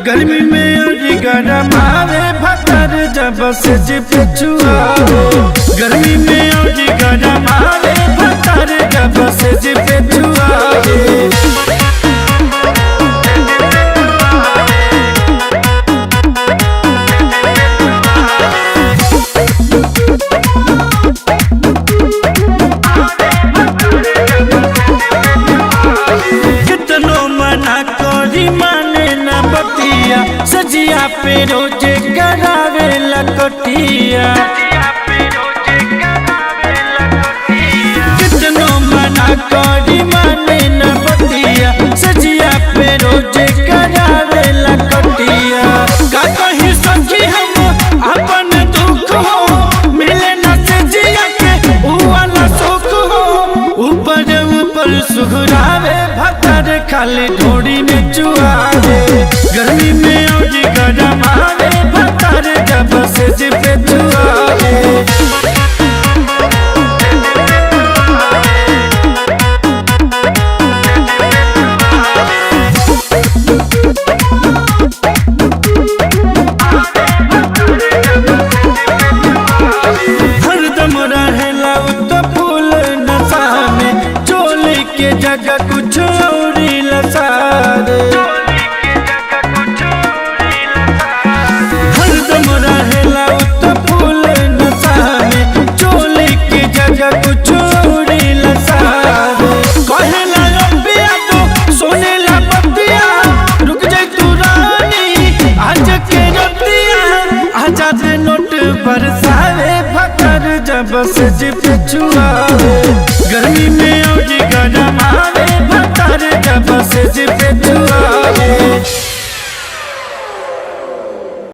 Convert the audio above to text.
गर्मी में और गरम आवे भतर जब से जिप छुआवे। गर्मी में और गरम आवे भतर जब से जिप छुआवे। माने न बतिया सजिया पे रोजे करावे लकटिया। कितनो मना करी माने न बतिया सजिया पे रोजे करावे लकटिया। का कहीं सखी हम अपन दुख हो मिले न सजिया के ऊ वाला सुख हो। ऊपर ऊपर सुघरावे भतर खाली ढोड़ी में चुआवे। गर्मी में और गरम आवे भतर जब से जिप छुआवे। हरदम रहेला तो फूल नशा में चोली के जगह कुछ और लसारे। हरदम रहेला तो फूल नशा में चोली के जगह कुछ और लसारे। कहेला रबिया तो सोनेला बतिया रुक जाई तू रानी आज के रतिया। आजाद नोट बरसावे भतर जब से जिप छुआवे।